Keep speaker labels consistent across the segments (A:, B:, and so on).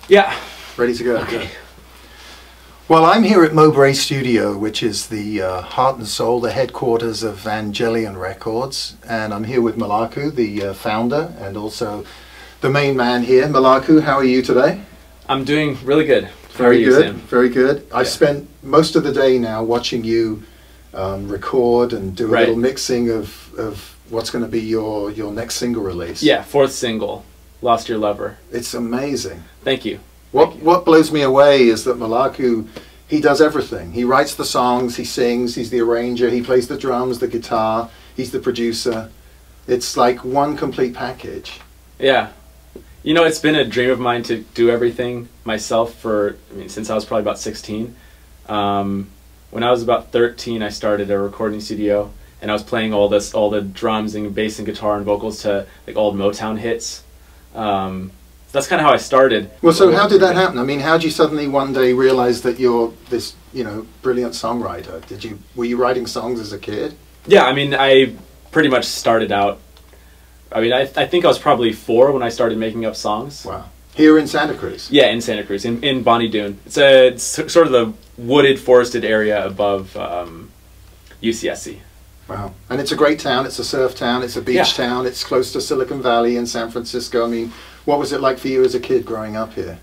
A: Yeah.
B: Ready to go?
A: Okay.
B: Well, I'm here at Mowbray Studio, which is the heart and soul, the headquarters of Angellion Records. And I'm here with Melaku, the founder, and also the main man here. Melaku, how are you today?
A: I'm doing really good.
B: Very good,
A: Sam?
B: very good.
A: Yeah.
B: I've spent most of the day now watching you record and do a little mixing of what's going to be your next single release.
A: Yeah, fourth single, Lost Your Lover.
B: It's amazing.
A: Thank you.
B: What blows me away is that Melaku, he does everything. He writes the songs, he sings, he's the arranger, he plays the drums, the guitar, he's the producer. It's like one complete package.
A: Yeah. You know, it's been a dream of mine to do everything myself since I was probably about 16. When I was about 13, I started a recording studio, and I was playing all the drums and bass and guitar and vocals to like old Motown hits. That's kind of how I started.
B: Well, so how did that happen? I mean, how did you suddenly one day realize that you're this, brilliant songwriter? Were you writing songs as a kid?
A: Yeah, I mean, I pretty much started out. I mean, I think I was probably 4 when I started making up songs.
B: Wow. Here in Santa Cruz?
A: Yeah, in Santa Cruz, in Bonnie Doon. It's sort of the wooded, forested area above UCSC.
B: Wow. And it's a great town. It's a surf town. It's a beach town. It's close to Silicon Valley and San Francisco. I mean, what was it like for you as a kid growing up here?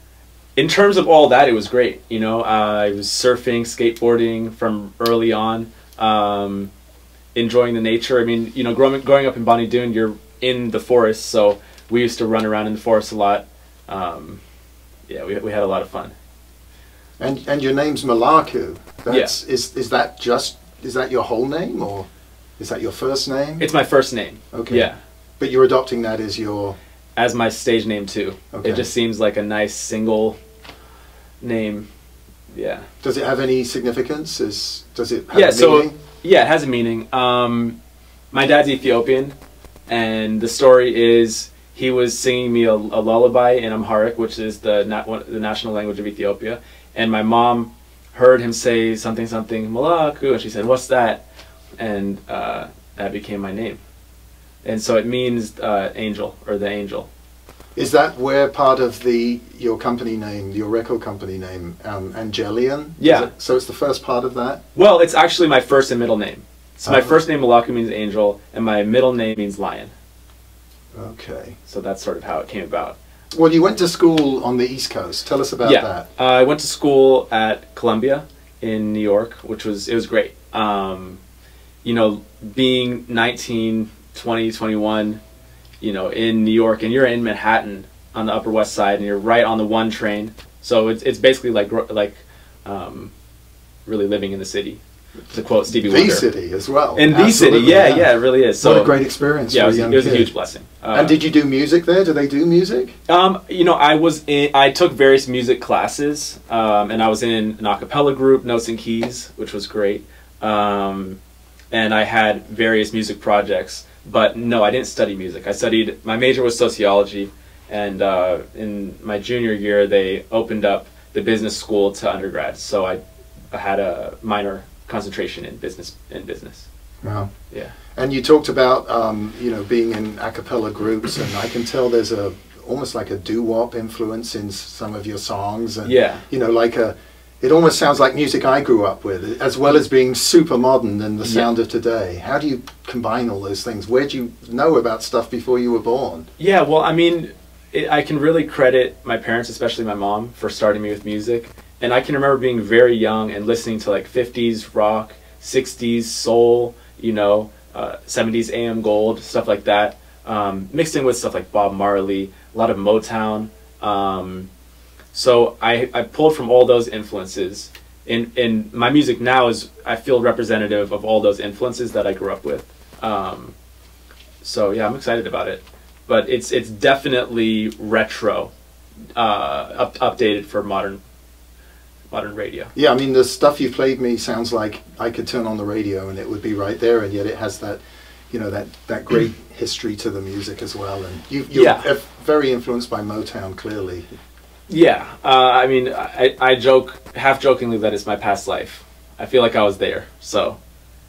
A: In terms of all that, it was great. I was surfing, skateboarding from early on, enjoying the nature. I mean, growing up in Bonnie Doon, you're in the forest, so we used to run around in the forest a lot. Yeah, we had a lot of fun.
B: And your name's Melaku. Is that your whole name, or is that your first name?
A: It's my first name.
B: Okay.
A: Yeah.
B: But you're adopting that as
A: my stage name too. Okay. It just seems like a nice single name. Yeah.
B: Does it have any significance? Does it have a meaning?
A: Yeah, it has a meaning. My dad's Ethiopian, and the story is he was singing me a lullaby in Amharic, which is the national language of Ethiopia, and my mom heard him say something Melaku, and she said, "What's that?" And that became my name. And so it means angel, or the angel.
B: Is that where part of your company name, your record company name, Angellion?
A: Yeah.
B: So it's the first part of that?
A: Well, it's actually my first and middle name. So my first name, Melaku, means angel, and my middle name means lion.
B: Okay.
A: So that's sort of how it came about.
B: Well, you went to school on the East Coast. Tell us about that.
A: I went to school at Columbia in New York, it was great. Being 19, 20, 21, in New York, and you're in Manhattan on the Upper West Side, and you're right on the 1 train. So it's basically like really living in the city, to quote Stevie Wonder.
B: The city as well.
A: In the city, yeah, it really is. So
B: what a great experience.
A: Yeah,
B: for
A: it was a huge blessing.
B: And did you do music there? Do they do music?
A: I took various music classes, and I was in an a cappella group, Notes and Keys, which was great. And I had various music projects, but no, I didn't study music. My major was sociology, and in my junior year, they opened up the business school to undergrads, so I had a minor concentration in business.
B: Wow.
A: Yeah.
B: And you talked about being in a cappella groups, and I can tell there's almost like a doo-wop influence in some of your songs, and it almost sounds like music I grew up with, as well as being super modern and the sound of today. How do you combine all those things? Where do you know about stuff before you were born? Yeah,
A: well, I mean, I can really credit my parents, especially my mom, for starting me with music. And I can remember being very young and listening to like 50s rock, 60s soul, 70s AM gold, stuff like that, mixed in with stuff like Bob Marley, a lot of Motown. So I pulled from all those influences. In my music now I feel representative of all those influences that I grew up with. So yeah, I'm excited about it. But it's definitely retro, updated for modern radio.
B: Yeah, I mean, the stuff you played me sounds like I could turn on the radio and it would be right there, and yet it has that, that great history to the music as well. And you're very influenced by Motown, clearly.
A: Yeah, I mean, I joke half-jokingly that it's my past life. I feel like I was there, so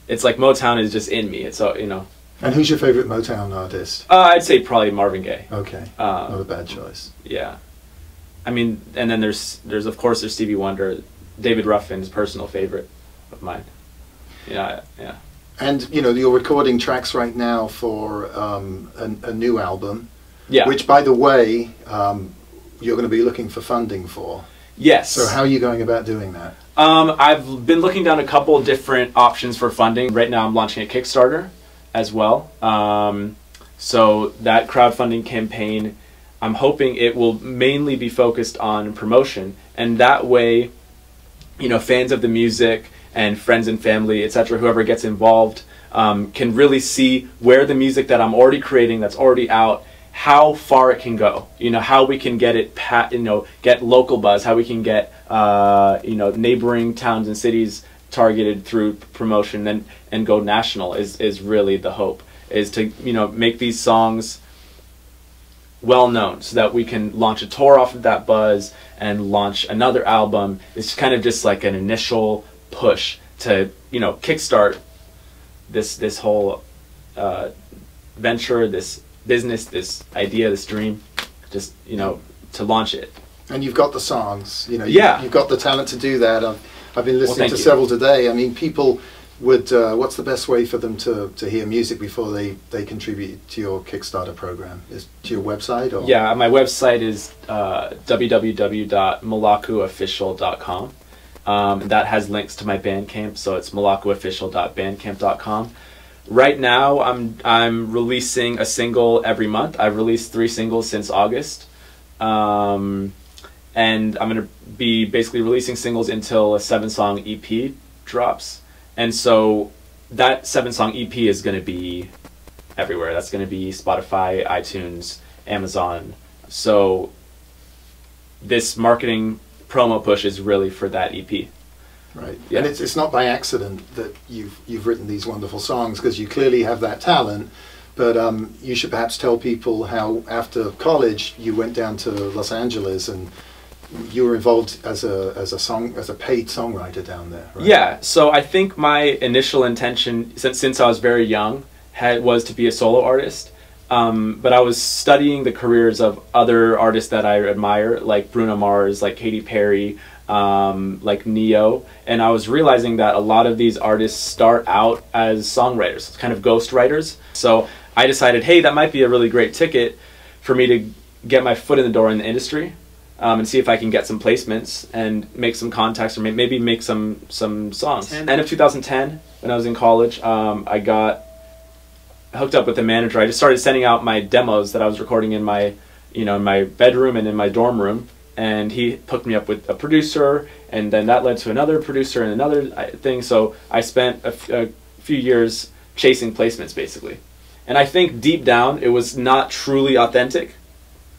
A: it's like Motown is just in me. It's
B: And who's your favorite Motown artist?
A: I'd say probably Marvin Gaye.
B: Okay, not a bad choice.
A: Yeah. I mean, and then there's of course there's Stevie Wonder, David Ruffin's personal favorite of mine. Yeah.
B: And you know, you're recording tracks right now for a new album. Yeah. Which, by the way, you're going to be looking for funding for.
A: Yes.
B: So how are you going about doing that?
A: I've been looking down a couple different options for funding. Right now, I'm launching a Kickstarter as well. So that crowdfunding campaign, I'm hoping it will mainly be focused on promotion, and that way, you know, fans of the music and friends and family, etc., whoever gets involved, can really see where the music that I'm already creating, that's already out, how far it can go. You know, how we can get it, get local buzz, how we can get, neighboring towns and cities targeted through promotion and go national is really the hope, is to, make these songs well known so that we can launch a tour off of that buzz and launch another album. It's kind of just like an initial push to, kickstart this whole venture, this business, this idea, this dream, just, to launch it.
B: And you've got the songs,
A: yeah.
B: You've got the talent to do that. I've been listening to several today. I mean, people would, what's the best way for them to hear music before they contribute to your Kickstarter program? Is to your website? Or?
A: Yeah, my website is www.melakuofficial.com. That has links to my Bandcamp, so it's melakuofficial.bandcamp.com. Right now, I'm releasing a single every month. I've released 3 singles since August. And I'm going to be basically releasing singles until a 7-song EP drops. And so that 7-song EP is going to be everywhere. That's going to be Spotify, iTunes, Amazon. So this marketing promo push is really for that EP.
B: Right. Yeah. And it's not by accident that you've written these wonderful songs, because you clearly have that talent. But you should perhaps tell people how after college you went down to Los Angeles and you were involved as a paid songwriter down there, right? Yeah. So I think my initial intention, since I was very young, was to be a solo artist. But I was studying the careers of other artists that I admire, like Bruno Mars, like Katy Perry, like Neo, and I was realizing that a lot of these artists start out as songwriters, kind of ghost writers. So I decided, hey, that might be a really great ticket for me to get my foot in the door in the industry, and see if I can get some placements and make some contacts, or maybe make some songs. End of 2010, when I was in college, I got hooked up with a manager. I just started sending out my demos that I was recording in my, in my bedroom and in my dorm room, and he hooked me up with a producer, and then that led to another producer and another thing. So I spent a few years chasing placements, basically. And I think deep down it was not truly authentic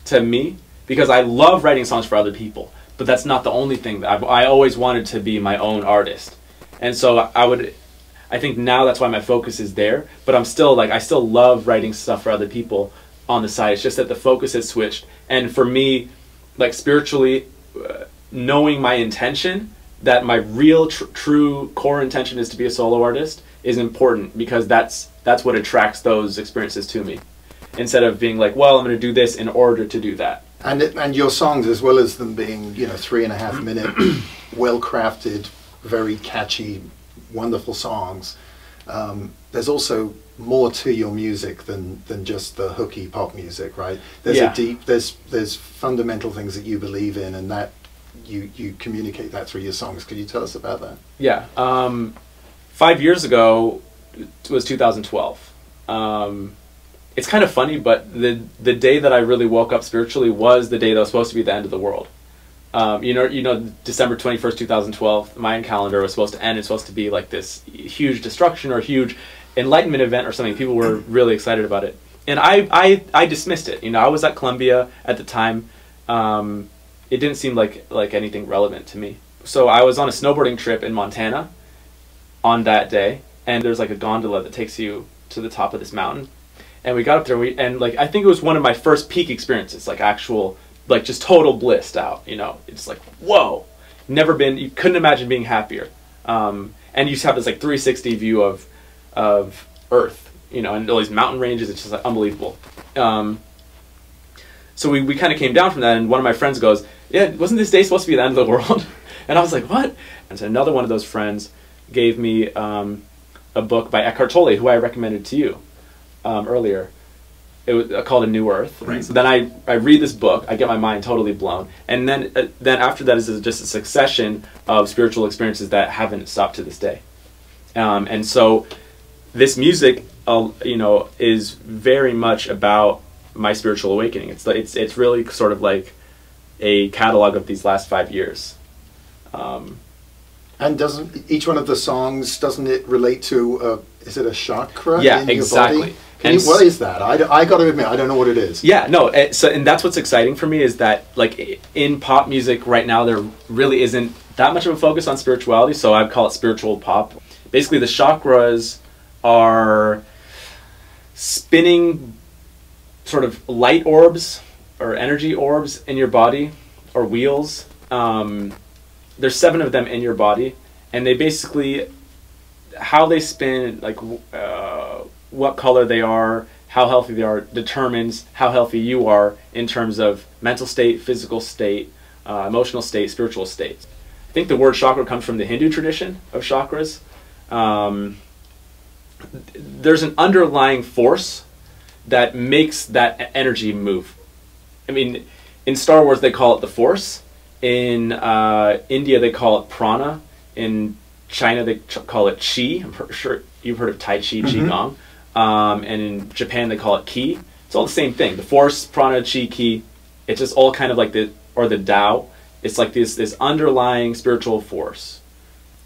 B: to me, because I love writing songs for other people, but that's not the only thing. That I always wanted to be my own artist, and so I think now that's why my focus is there. But I'm still I still love writing stuff for other people on the side. It's just that the focus has switched, and for me, spiritually, knowing my intention, that my real true core intention is to be a solo artist, is important, because that's what attracts those experiences to me, instead of being like, well, I'm going to do this in order to do that. And your songs, as well as them being 3.5 minute, well crafted, very catchy, wonderful songs, there's also more to your music than just the hooky pop music, right? There's a deep, there's fundamental things that you believe in, and that you communicate that through your songs. Could you tell us about that? Yeah. 5 years ago was 2012. It's kind of funny, but the day that I really woke up spiritually was the day that was supposed to be the end of the world. December 21st, 2012, Mayan calendar was supposed to end. It's supposed to be like this huge destruction or huge enlightenment event or something. People were really excited about it, and I dismissed it. I was at Columbia at the time. It didn't seem like anything relevant to me. So I was on a snowboarding trip in Montana on that day, and there's a gondola that takes you to the top of this mountain. And we got up there, and I think it was one of my first peak experiences, actual, just total blissed out. It's whoa, you couldn't imagine being happier. And you just have this 360 view of Earth, and all these mountain ranges. It's just unbelievable.
A: So we kind of came down from that, and one of my friends goes, yeah, wasn't this day supposed to be the end of the world? And I was like, what? And so another one of those friends gave me a book by Eckhart Tolle, who I recommended to you earlier. It was called A New Earth. Right. So then I read this book, I get my mind totally blown, and then after that is just a succession of spiritual experiences that haven't stopped to this day. And so this music, you know, is very much about my spiritual awakening. It's really sort of like a catalog of these last 5 years.
B: And doesn't each one of the songs, doesn't it relate to, is it a chakra in
A: exactly.
B: your body? What is that? I got to admit, I don't know what it is.
A: Yeah, no, and that's what's exciting for me is that, like, in pop music right now, there really isn't that much of a focus on spirituality, so I call it spiritual pop. Basically, the chakras are spinning sort of light orbs or energy orbs in your body, or wheels. There's 7 of them in your body, and they basically, how they spin, like what color they are, how healthy they are, determines how healthy you are in terms of mental state, physical state, emotional state, spiritual state. I think the word chakra comes from the Hindu tradition of chakras. There's an underlying force that makes that energy move. I mean, in Star Wars they call it the Force. In India they call it prana. In China they call it chi. I'm sure you've heard of Tai Chi, Qigong. And in Japan they call it ki. It's all the same thing. The Force, prana, chi, ki. It's just all kind of like the Tao. It's like this underlying spiritual force.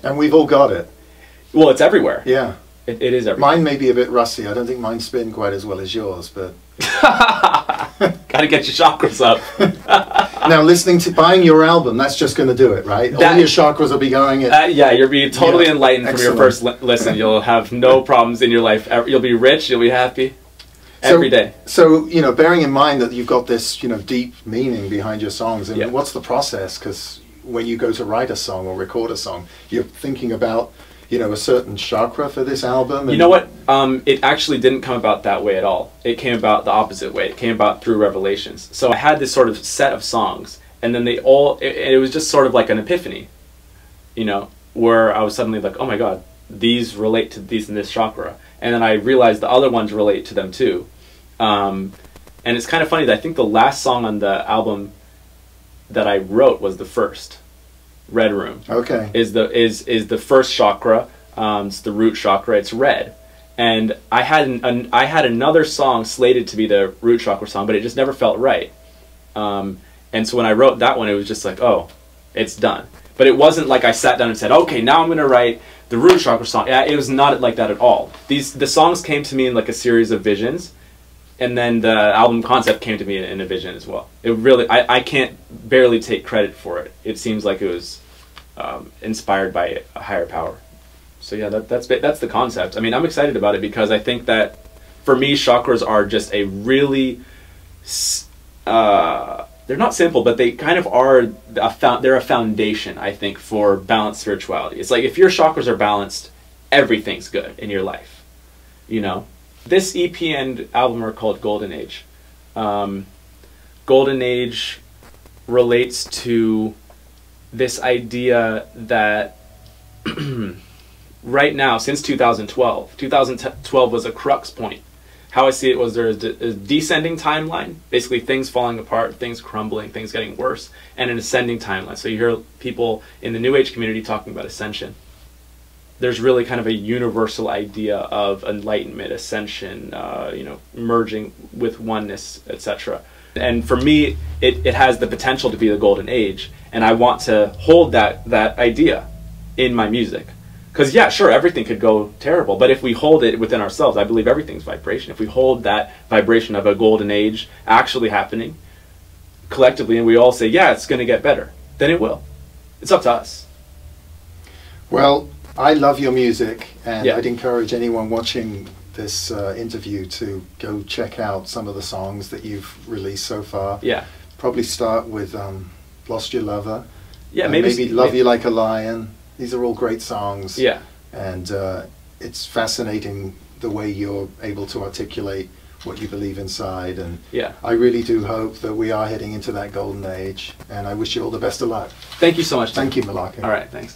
B: And we've all got it.
A: Well, it's everywhere.
B: Yeah.
A: It is everywhere.
B: Mine may be a bit rusty. I don't think mine spin quite as well as yours, but...
A: Gotta get your chakras up.
B: Now, buying your album, that's just going to do it, right? All your chakras will be going...
A: yeah, you'll be totally enlightened from your first listen. You'll have no problems in your life. You'll be rich, you'll be happy every day.
B: So, you know, bearing in mind that you've got this, you know, deep meaning behind your songs, and what's the process? Because when you go to write a song or record a song, you're thinking about, you know, a certain chakra for this album.
A: You know what? It actually didn't come about that way at all. It came about the opposite way. It came about through revelations. So I had this sort of set of songs, and then it was just sort of like an epiphany, you know, where I was suddenly like, oh my God, these relate to these in this chakra. And then I realized the other ones relate to them too. And it's kind of funny that I think the last song on the album that I wrote was the first. Red Room. Okay. Is the first chakra. It's the root chakra. It's red, and I had another song slated to be the root chakra song, but it just never felt right. And so when I wrote that one, it was just like, oh, it's done. But it wasn't like I sat down and said, okay, now I'm going to write the root chakra song. Yeah, it was not like that at all. The songs came to me in like a series of visions, and then the album concept came to me in a vision as well. It really, I can't barely take credit for it. It seems like it was inspired by a higher power. So yeah, that's the concept. I mean, I'm excited about it because I think that for me, chakras are just a really, they're not simple, but they kind of are, they're a foundation, I think, for balanced spirituality. It's like if your chakras are balanced, everything's good in your life, you know? This EP and album are called Golden Age. Golden Age relates to this idea that right now, since 2012 was a crux point. How I see it was there's a descending timeline, basically things falling apart, things crumbling, things getting worse, and an ascending timeline. So you hear people in the New Age community talking about ascension. There's really kind of a universal idea of enlightenment, ascension, you know, merging with oneness, etc. And for me, it has the potential to be the golden age, and I want to hold that idea in my music. Because yeah, sure, everything could go terrible, but if we hold it within ourselves, I believe everything's vibration. If we hold that vibration of a golden age actually happening collectively, and we all say, yeah, it's going to get better, then it will. It's up to us.
B: Well, I love your music, and I'd encourage anyone watching this interview to go check out some of the songs that you've released so far. Yeah. Probably start with Lost Your Lover. Yeah, maybe Love You Like a Lion. These are all great songs. Yeah. And it's fascinating the way you're able to articulate what you believe inside. And
A: yeah,
B: I really do hope that we are heading into that golden age, and I wish you all the best of luck.
A: Thank you so much, Tim.
B: Thank you, Melaku.
A: All right, thanks.